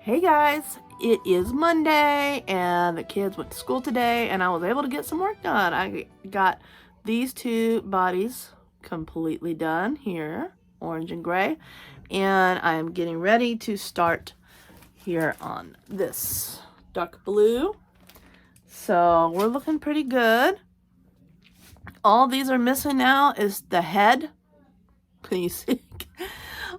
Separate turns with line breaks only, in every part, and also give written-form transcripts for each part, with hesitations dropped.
Hey guys, it is Monday and the kids went to school today and I was able to get some work done. I got these two bodies completely done here, orange and gray, and I am getting ready to start here on this dark blue. So we're looking pretty good. All these are missing now is the head. Can you see?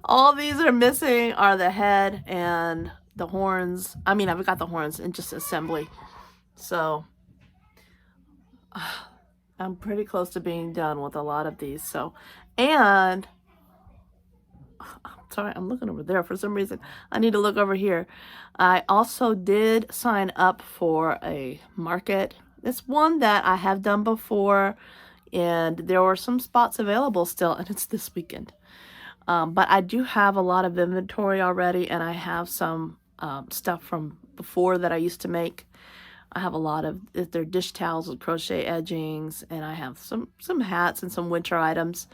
All these are missing are the head and the horns. I mean, I've got the horns in just assembly. So I'm pretty close to being done with a lot of these. So, and sorry, I'm looking over there for some reason. I need to look over here. I also did sign up for a market. It's one that I have done before, and there were some spots available still, and it's this weekend. But I do have a lot of inventory already, and I have some stuff from before that I used to make. I have a lot of, they're dish towels with crochet edgings, and I have some hats and some winter items.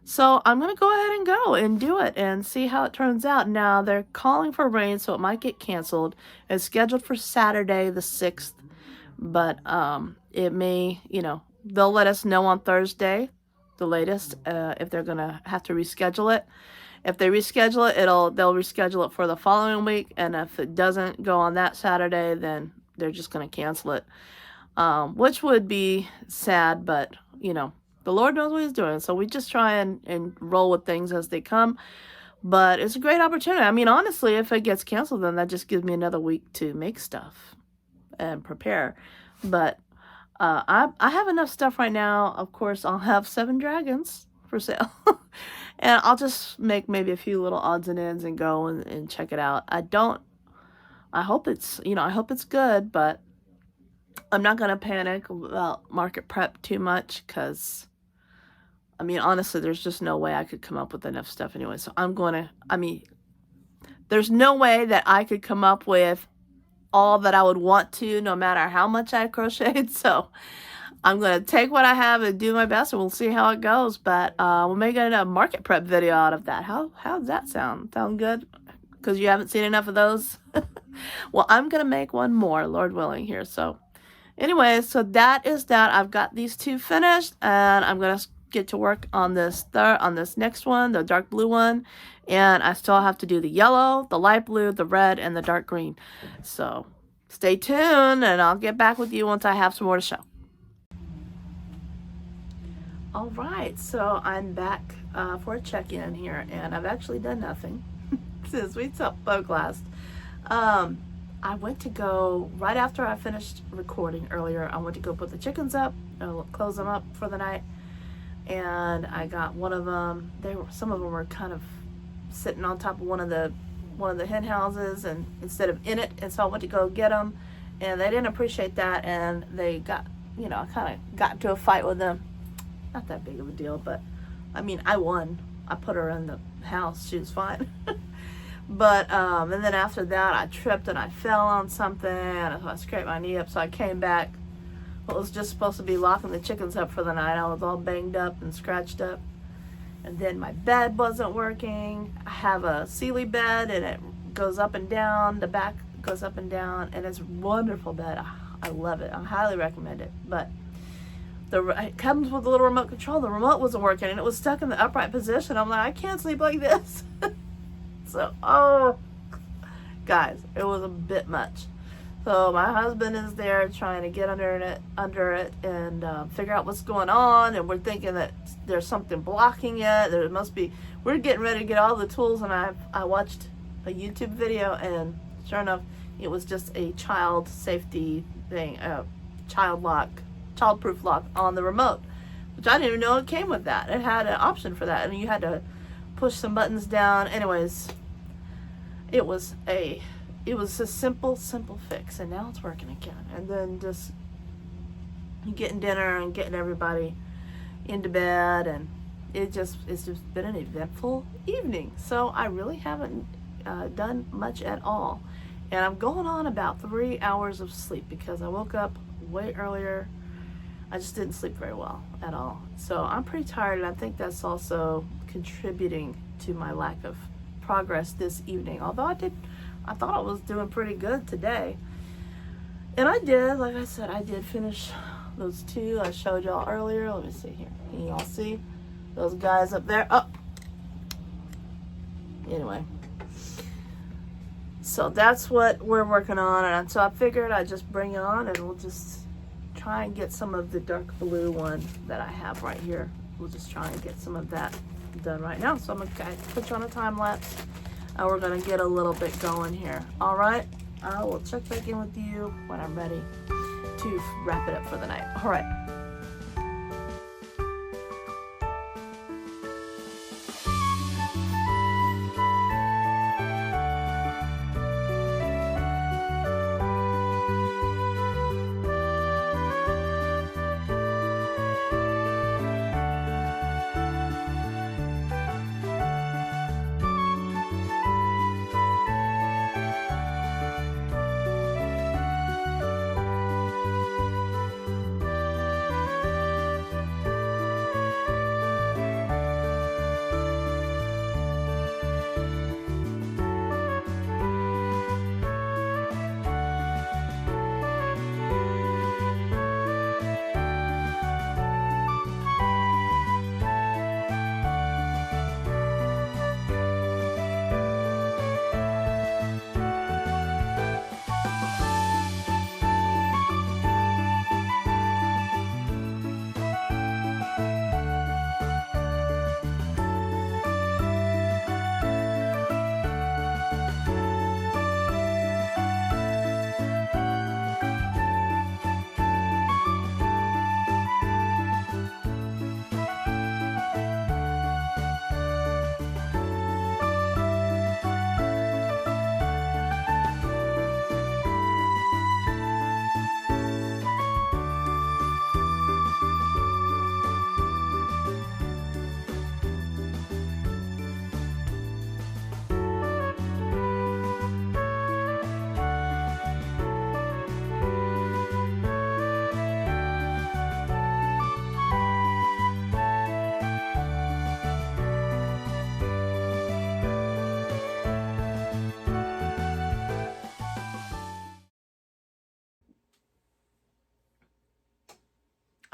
So I'm going to go ahead and go and do it and see how it turns out. Now, they're calling for rain, so it might get canceled. It's scheduled for Saturday the 6th, but it may, they'll let us know on Thursday, the latest, if they're going to have to reschedule it. If they reschedule it, they'll reschedule it for the following week, and if it doesn't go on that Saturday, then they're just going to cancel it, which would be sad, but, the Lord knows what he's doing, so we just try and roll with things as they come, but it's a great opportunity. I mean, honestly, if it gets canceled, then that just gives me another week to make stuff and prepare, but I have enough stuff right now. Of course, I'll have 7 dragons for sale. And I'll just make maybe a few little odds and ends and go and check it out. I hope it's, I hope it's good, but I'm not going to panic about market prep too much because, I mean, honestly, there's just no way I could come up with enough stuff anyway. So there's no way that I could come up with all that I would want to, no matter how much I crocheted. So I'm going to take what I have and do my best, and we'll see how it goes. But we'll make a market prep video out of that. How does that sound? Sound good? Because you haven't seen enough of those? Well, I'm going to make one more, Lord willing, here. So anyway, so that is that. I've got these 2 finished, and I'm going to get to work on this next one, the dark blue one. And I still have to do the yellow, the light blue, the red, and the dark green. So stay tuned, and I'll get back with you once I have some more to show. All right, so I'm back for a check-in here, and I've actually done nothing since we spoke last. I went to go, right after I finished recording earlier, I went to go put the chickens up, close them up for the night, and I got one of them. Some of them were kind of sitting on top of one of the hen houses, and instead of in it, and so I went to go get them, and they didn't appreciate that, and they got, I kind of got into a fight with them. Not that big of a deal, but I mean, I won. I put her in the house. She was fine. But, and then after that, I tripped and I fell on something, and I scraped my knee up, so I came back. What was just supposed to be locking the chickens up for the night, I was all banged up and scratched up. And then my bed wasn't working. I have a Sealy bed, and it goes up and down. The back goes up and down, and it's a wonderful bed. I love it. I highly recommend it. But it comes with a little remote control. The remote wasn't working, and it was stuck in the upright position. I'm like, I can't sleep like this. So, guys, it was a bit much. So my husband is there trying to get under it and figure out what's going on. And we're thinking that there's something blocking it. There must be. We're getting ready to get all the tools, and I watched a YouTube video, and sure enough, it was just a child safety thing, childproof lock on the remote, which I didn't even know it came with that. It had an option for that, and you had to push some buttons down. Anyways, it was a simple fix, and now it's working again. And then just getting dinner and getting everybody into bed, and it's just been an eventful evening. So I really haven't done much at all, and I'm going on about 3 hours of sleep because I woke up way earlier. I just didn't sleep very well at all. So I'm pretty tired, and I think that's also contributing to my lack of progress this evening. Although I thought I was doing pretty good today. And I did, like I said, I did finish those two I showed y'all earlier. Let me see here. Can y'all see those guys up there? Oh, anyway. So that's what we're working on. And so I figured I'd just bring it on and we'll just try and get some of the dark blue one that I have right here. We'll just try and get some of that done right now. So I'm going to put you on a time lapse and we're going to get a little bit going here. All right. I will check back in with you when I'm ready to wrap it up for the night. All right.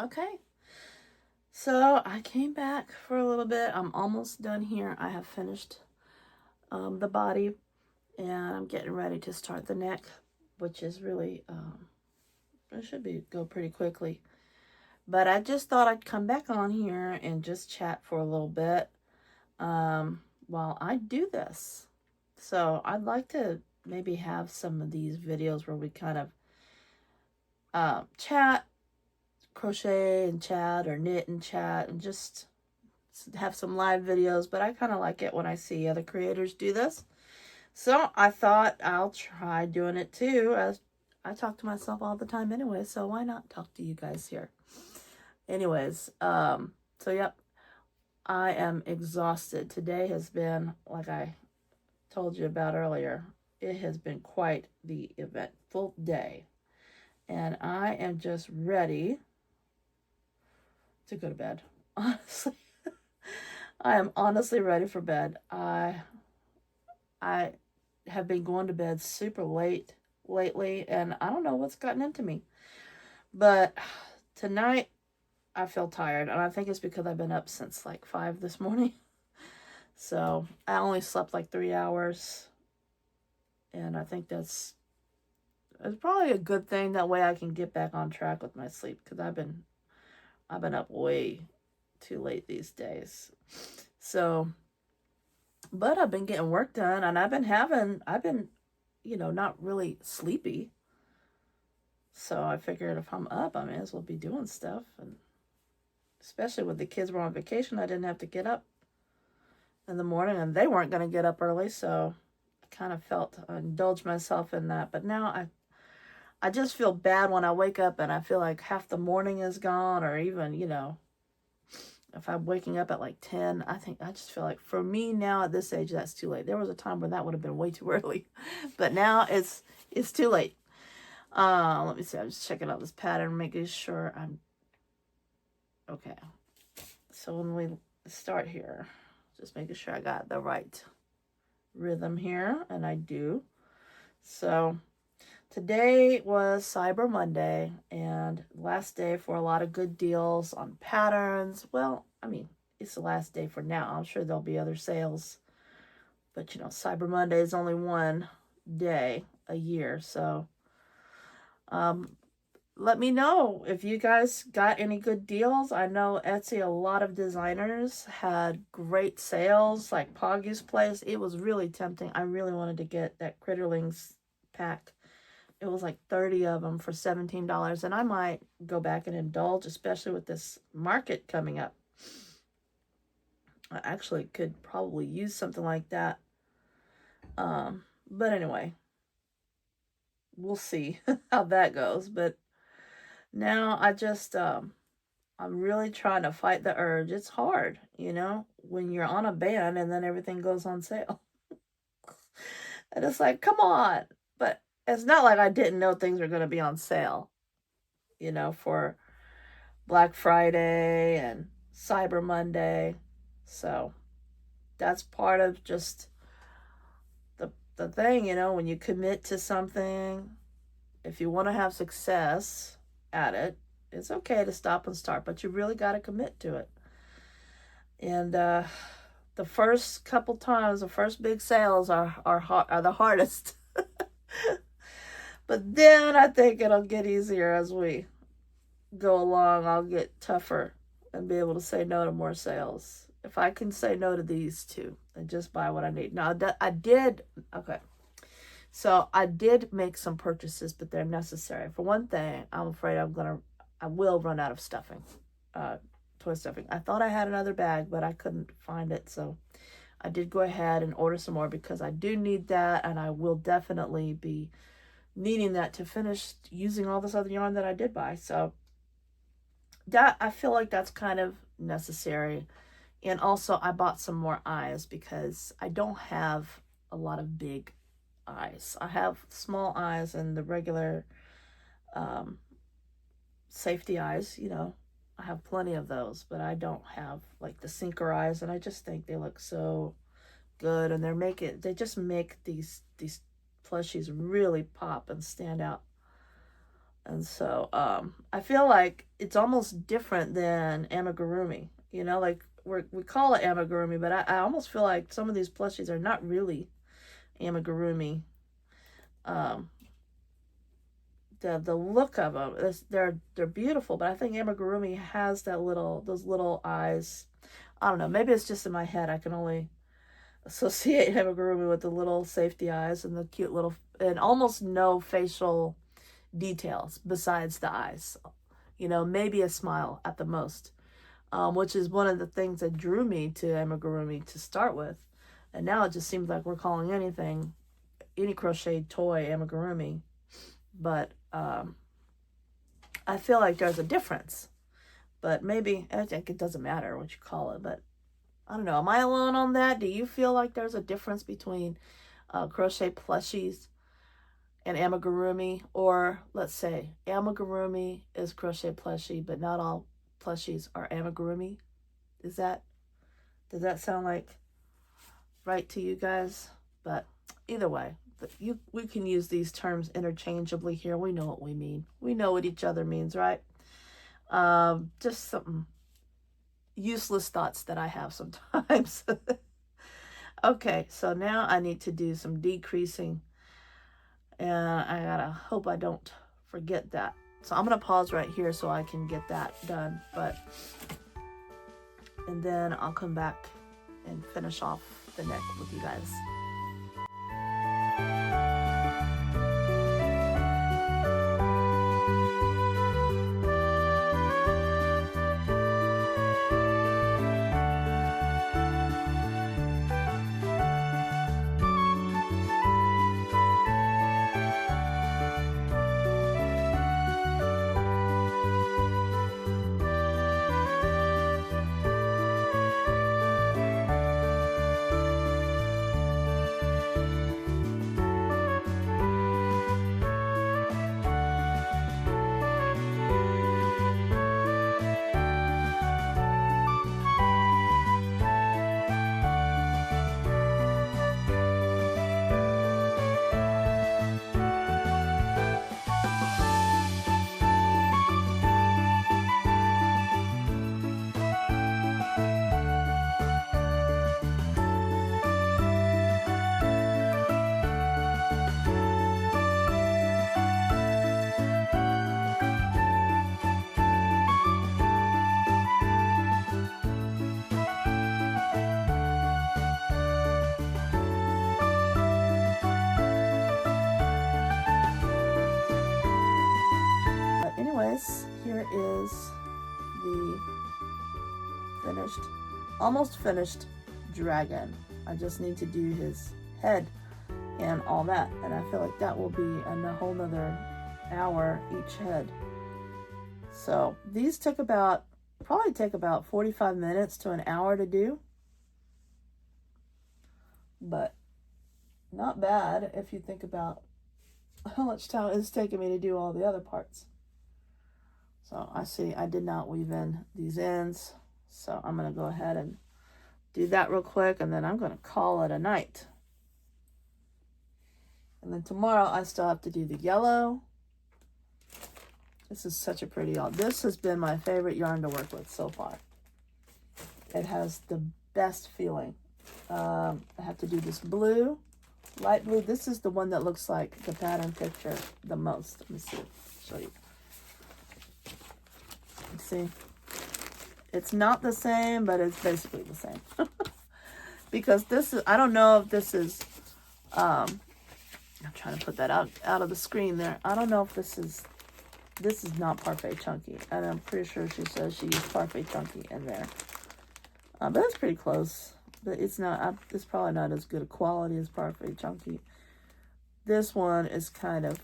Okay. So I came back for a little bit. I'm almost done here. I have finished the body and I'm getting ready to start the neck, which is really, it should go pretty quickly. But I just thought I'd come back on here and just chat for a little bit while I do this. So I'd like to maybe have some of these videos where we kind of chat, crochet and chat, or knit and chat, and just have some live videos. But I kind of like it when I see other creators do this. So I thought I'll try doing it too, as I talk to myself all the time anyway, so why not talk to you guys here? Anyways, so yep, I am exhausted. Today has been, like I told you about earlier, it has been quite the eventful day. And I am just ready to go to bed. Honestly, I am honestly ready for bed. I have been going to bed super late lately, and I don't know what's gotten into me. But tonight, I feel tired, and I think it's because I've been up since like 5 this morning. So I only slept like 3 hours, and I think it's probably a good thing. That way I can get back on track with my sleep, because I've been up way too late these days. So, but I've been getting work done, and I've been, not really sleepy. So I figured if I'm up, I may as well be doing stuff. And especially with the kids were on vacation, I didn't have to get up in the morning, and they weren't going to get up early. So I kind of indulged myself in that. But now I just feel bad when I wake up and I feel like half the morning is gone, or even, if I'm waking up at like 10, I just feel like for me now at this age, that's too late. There was a time when that would have been way too early, but now it's too late. Let me see. I'm just checking out this pattern, making sure I'm okay. So when we start here, just making sure I got the right rhythm here, and I do. So today was Cyber Monday and last day for a lot of good deals on patterns. Well, I mean, it's the last day for now. I'm sure there'll be other sales. But Cyber Monday is only one day a year. So um, let me know if you guys got any good deals. I know Etsy, a lot of designers had great sales, like Poggy's Place. It was really tempting. I really wanted to get that Critterlings pack. It was like 30 of them for $17, and I might go back and indulge, especially with this market coming up. I actually could probably use something like that. But anyway, we'll see how that goes. But now I'm really trying to fight the urge. It's hard, when you're on a ban and then everything goes on sale. And it's like, come on. But it's not like I didn't know things were going to be on sale, for Black Friday and Cyber Monday. So that's part of just the thing, when you commit to something, if you want to have success at it, it's okay to stop and start, but you really got to commit to it. And the first couple times, the first big sales are the hardest. But then I think it'll get easier as we go along. I'll get tougher and be able to say no to more sales. If I can say no to these two and just buy what I need. Now, okay. So I did make some purchases, but they're necessary. For one thing, I'm afraid I will run out of stuffing, toy stuffing. I thought I had another bag, but I couldn't find it. So I did go ahead and order some more because I do need that, and I will definitely be needing that to finish using all this other yarn that I did buy. So that, I feel like that's kind of necessary. And also I bought some more eyes because I don't have a lot of big eyes. I have small eyes and the regular safety eyes, I have plenty of those, but I don't have like the sinker eyes, and I just think they look so good, and they just make these plushies really pop and stand out. And so I feel like it's almost different than amigurumi, like we call it amigurumi, but I almost feel like some of these plushies are not really amigurumi. The look of them, they're beautiful, but I think amigurumi has those little eyes. I don't know, maybe it's just in my head. I can only associate amigurumi with the little safety eyes and the cute little, and almost no facial details besides the eyes. Maybe a smile at the most, which is one of the things that drew me to amigurumi to start with. And now it just seems like we're calling any crochet toy amigurumi. But I feel like there's a difference. But maybe, I think it doesn't matter what you call it. But I don't know. Am I alone on that? Do you feel like there's a difference between crochet plushies and amigurumi? Or let's say amigurumi is crochet plushie, but not all plushies are amigurumi. Does that sound like right to you guys? But either way, we can use these terms interchangeably here. We know what we mean. We know what each other means, right? Just some useless thoughts that I have sometimes. Okay, so now I need to do some decreasing, and I gotta hope I don't forget that. So I'm gonna pause right here so I can get that done, and then I'll come back and finish off the neck with you guys. almost finished dragon. I just need to do his head and all that, and I feel like that will be a whole nother hour each head. So these took probably take about 45 minutes to an hour to do, but not bad if you think about how much time it's taking me to do all the other parts. So I see I did not weave in these ends, so I'm going to go ahead and do that real quick, and then I'm going to call it a night. And then tomorrow I still have to do the yellow. This is such a pretty yarn. This has been my favorite yarn to work with so far. It has the best feeling. I have to do this blue, light blue. This is the one that looks like the pattern picture the most. Let me see. Show you. See, it's not the same, but it's basically the same. Because this is, I don't know if this is, I'm trying to put that out of the screen there. I don't know if this is not Parfait Chunky, and I'm pretty sure she says she used Parfait Chunky in there. But it's pretty close. But it's not, it's probably not as good a quality as Parfait Chunky. This one is kind of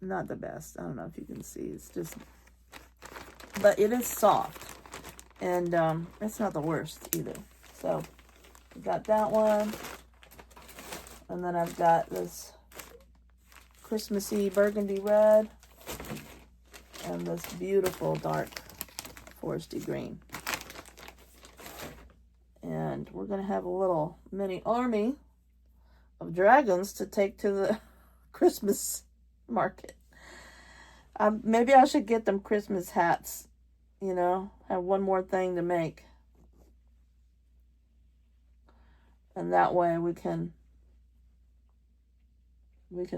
not the best. I don't know if you can see. It's just, but it is soft, and it's not the worst either. So I've got that one, and then I've got this Christmassy burgundy red, and this beautiful dark foresty green. And we're gonna have a little mini army of dragons to take to the Christmas market. Maybe I should get them Christmas hats, you know, have one more thing to make. And that way we can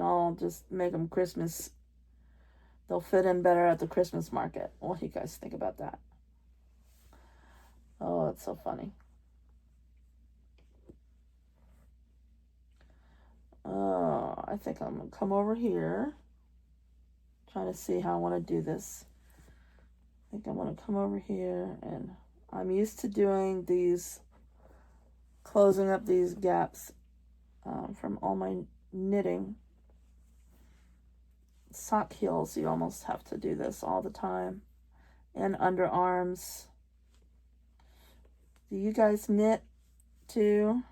all just make them Christmas. They'll fit in better at the Christmas market. What do you guys think about that? Oh, it's so funny. Oh, I think I'm going to come over here. Trying to see how I want to do this. I think I want to come over here, and I'm used to doing these, closing up these gaps from all my knitting. Sock heels, you almost have to do this all the time. And underarms. Do you guys knit too?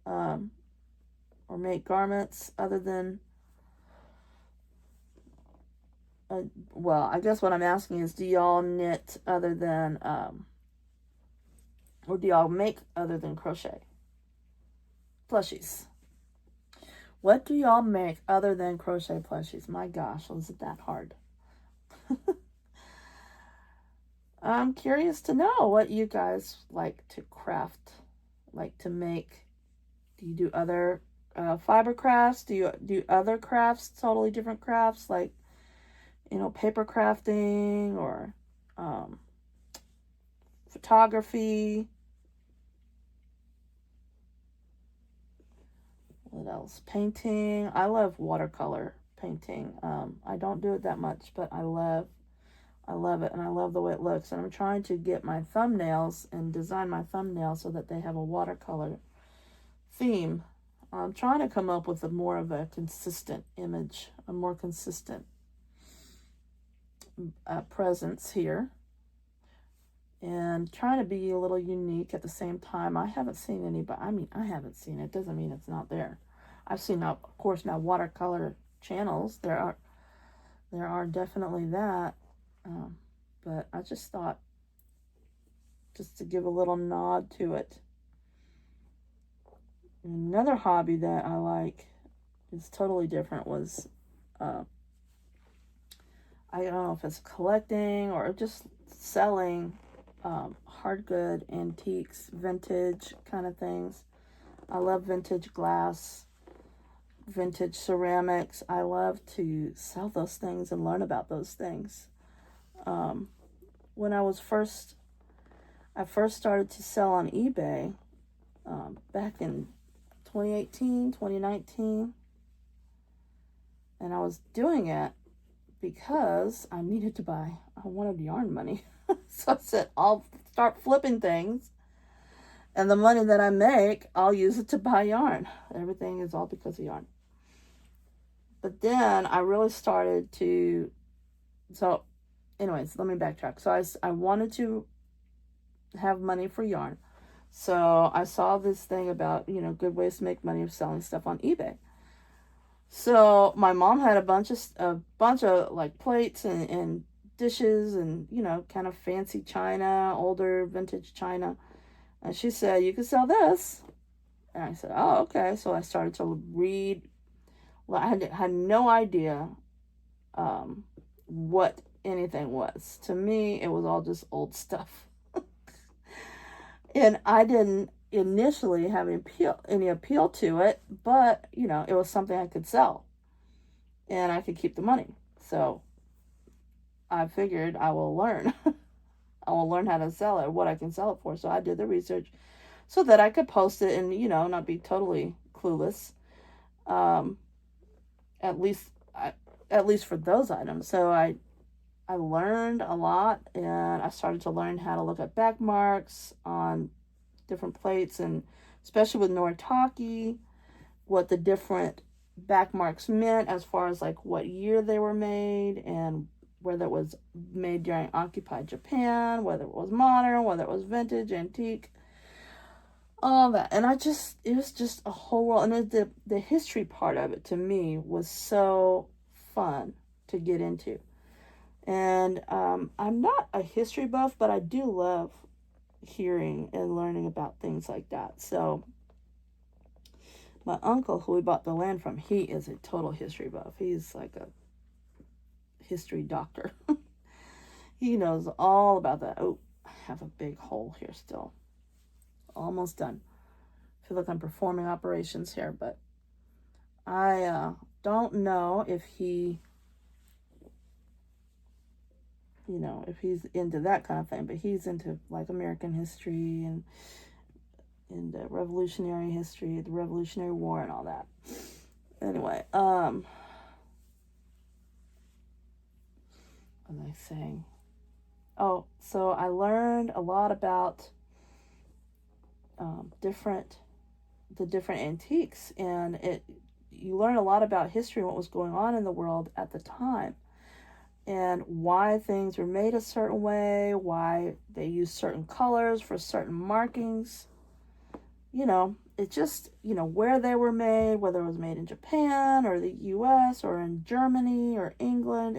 Or make garments other than, well, I guess what I'm asking is, do y'all knit other than, or do y'all make other than crochet? Plushies. What do y'all make other than crochet plushies? My gosh, was it that hard? I'm curious to know what you guys like to craft, like to make. Do you do other fiber crafts? Do you do other crafts, totally different crafts, like, you know, paper crafting or photography? What else? Painting. I love watercolor painting. I don't do it that much, but I love it, and I love the way it looks. And I'm trying to get my thumbnails and design my thumbnails so that they have a watercolor theme. I'm trying to come up with more of a consistent image, a more consistent presence here, and trying to be a little unique at the same time. I haven't seen anybody, I haven't seen it, doesn't mean it's not there. I've seen, now, of course, now watercolor channels. There are definitely that, but I just thought, just to give a little nod to it. Another hobby that I like is totally different was, I don't know if it's collecting or just selling hard good, antiques, vintage kind of things. I love vintage glass, vintage ceramics. I love to sell those things and learn about those things. When I first started to sell on eBay back in 2018, 2019, and I was doing it because I wanted yarn money. So I said, I'll start flipping things. And the money that I make, I'll use it to buy yarn. Everything is all because of yarn. But then I really started to, so anyways, let me backtrack. So I wanted to have money for yarn. So I saw this thing about, good ways to make money of selling stuff on eBay. So my mom had a bunch of like plates and dishes and, kind of fancy china, older vintage china. And she said, you could sell this. And I said, oh, okay. So I started to read. Well, I had no idea what anything was. To me, it was all just old stuff. And I didn't initially have any appeal to it, but, it was something I could sell. And I could keep the money. So I figured I will learn. I will learn how to sell it, what I can sell it for. So I did the research so that I could post it and, not be totally clueless. At least for those items. So I learned a lot, and I started to learn how to look at back marks on different plates, and especially with Noritake, what the different back marks meant as far as like what year they were made, and whether it was made during occupied Japan, whether it was modern, whether it was vintage, antique, all that. And it was just a whole world. And the history part of it to me was so fun to get into. And I'm not a history buff, but I do love hearing and learning about things like that. So my uncle, who we bought the land from, he is a total history buff. He's like a history doctor. He knows all about that. Oh, I have a big hole here still. Almost done. I feel like I'm performing operations here, but I don't know if he, if he's into that kind of thing, but he's into like American history and revolutionary history, the Revolutionary War and all that. Anyway, what was I saying? Oh, so I learned a lot about the different antiques, and you learn a lot about history and what was going on in the world at the time, and why things were made a certain way, why they used certain colors for certain markings. It just, where they were made, whether it was made in Japan or the US or in Germany or England.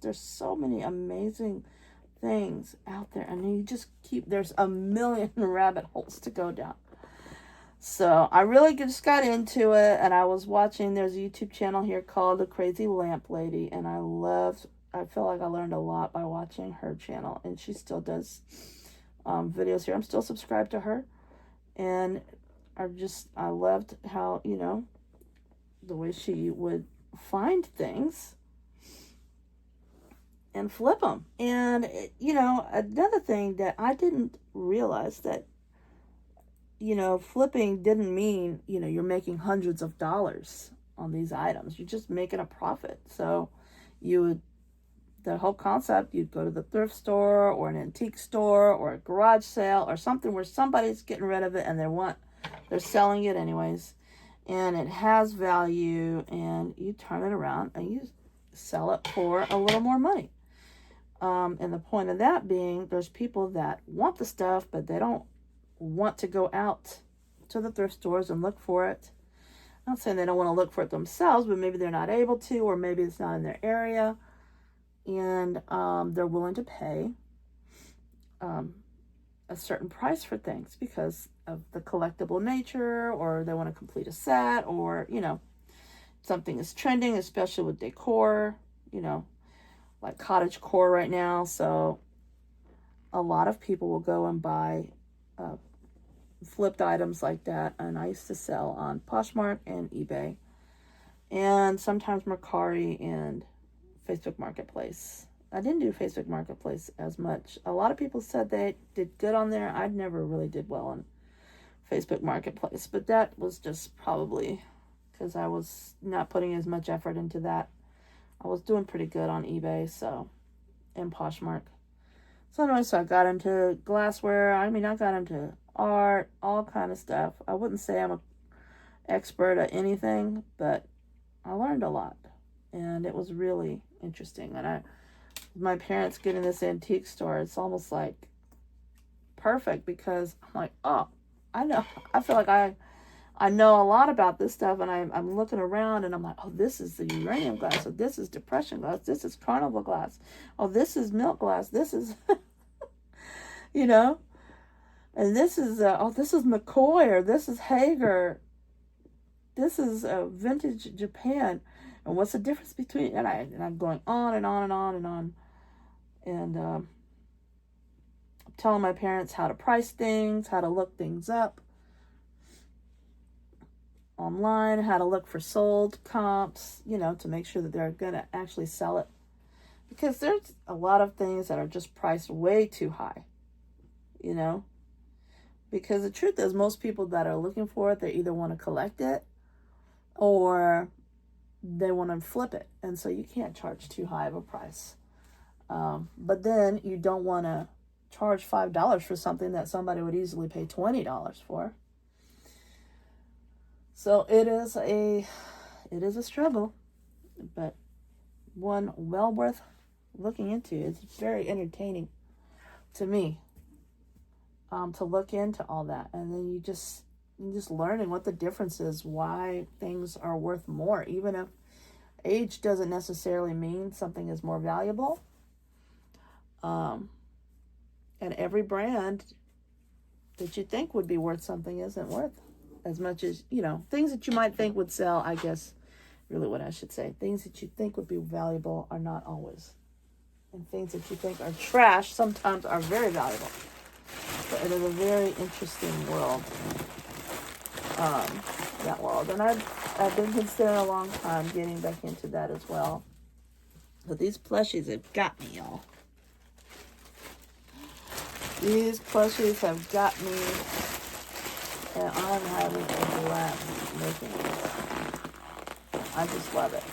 There's so many amazing things out there, and you just there's a million rabbit holes to go down. So I really just got into it, and I was watching, there's a YouTube channel here called The Crazy Lamp Lady, and I feel like I learned a lot by watching her channel, and she still does videos here. I'm still subscribed to her, and I loved how, the way she would find things and flip them. And, another thing that I didn't realize that, flipping didn't mean, you're making hundreds of dollars on these items. You're just making a profit. So the whole concept, you'd go to the thrift store or an antique store or a garage sale or something where somebody's getting rid of it and they're selling it anyways, and it has value, and you turn it around and you sell it for a little more money. And the point of that being, there's people that want the stuff, but they don't want to go out to the thrift stores and look for it. I'm not saying they don't want to look for it themselves, but maybe they're not able to, or maybe it's not in their area, and they're willing to pay a certain price for things because of the collectible nature, or they want to complete a set, or something is trending, especially with decor, like cottage core right now. So a lot of people will go and buy flipped items like that, and I used to sell on Poshmark and eBay, and sometimes Mercari and Facebook Marketplace. I didn't do Facebook Marketplace as much. A lot of people said they did good on there. I never really did well on Facebook Marketplace, but that was just probably because I was not putting as much effort into that. I was doing pretty good on eBay, so, and Poshmark. So anyway, so I got into glassware. I mean, I got into art, all kind of stuff. I wouldn't say I'm an expert at anything, but I learned a lot. And it was really interesting. And my parents getting this antique store, it's almost like perfect because I'm like, oh, I know. I feel like I know a lot about this stuff, and I'm looking around and I'm like, oh, this is the uranium glass, or this is depression glass, this is carnival glass, oh, this is milk glass, this is, you know, and this is, oh, this is McCoy, or this is Hager, this is vintage Japan, and what's the difference between, and I'm going on and on and on and on, and telling my parents how to price things, how to look things up online, how to look for sold comps, you know, to make sure that they're going to actually sell it. Because there's a lot of things that are just priced way too high, you know. Because the truth is, most people that are looking for it, they either want to collect it or they want to flip it. And so you can't charge too high of a price. But then you don't want to charge $5 for something that somebody would easily pay $20 for. So it is a struggle, but one well worth looking into. It's very entertaining to me, to look into all that, and then you just learning what the difference is, why things are worth more, even if age doesn't necessarily mean something is more valuable. And every brand that you think would be worth something isn't worth as much as, you know, things that you might think would sell, I guess, really what I should say. Things that you think would be valuable are not always. And things that you think are trash sometimes are very valuable. But it is a very interesting world, that world. And I've been considering a long time getting back into that as well. But these plushies have got me, y'all. These plushies have got me. And I'm having a blast making this. I just love it.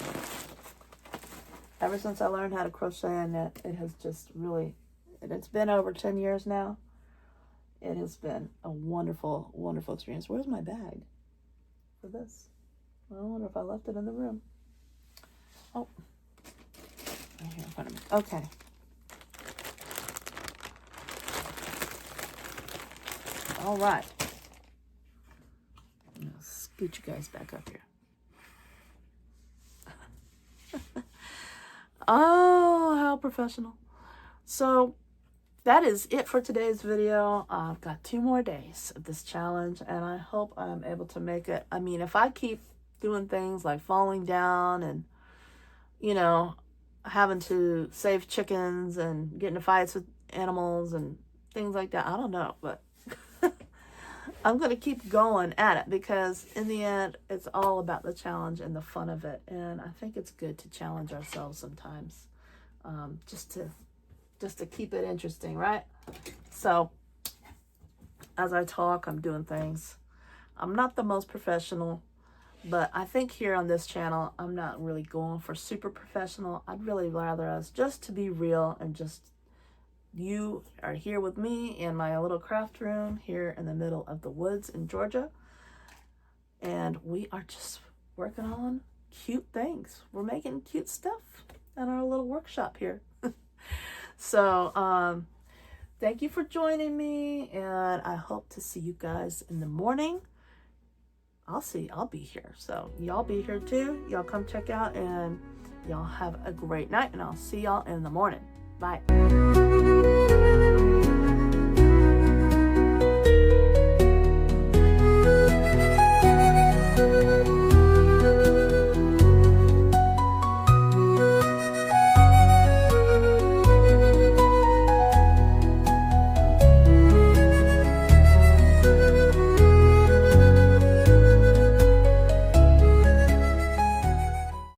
Ever since I learned how to crochet and knit, it has just really, and it's been over 10 years now. It has been a wonderful, wonderful experience. Where's my bag for this? I wonder if I left it in the room. Oh, right here in front of me. Okay. All right. Scoot you guys back up here. Oh, how professional. So that is it for today's video. I've got 2 more days of this challenge, and I hope I'm able to make it. I mean, if I keep doing things like falling down and, you know, having to save chickens and get into fights with animals and things like that, I don't know, but I'm going to keep going at it, because in the end, it's all about the challenge and the fun of it. And I think it's good to challenge ourselves sometimes, just to keep it interesting, right? So as I talk, I'm doing things. I'm not the most professional, but I think here on this channel, I'm not really going for super professional. I'd really rather us just to be real, and just you are here with me in my little craft room here in the middle of the woods in Georgia. And we are just working on cute things. We're making cute stuff in our little workshop here. So, thank you for joining me, and I hope to see you guys in the morning. I'll be here. So y'all be here too. Y'all come check out, and y'all have a great night, and I'll see y'all in the morning. Bye.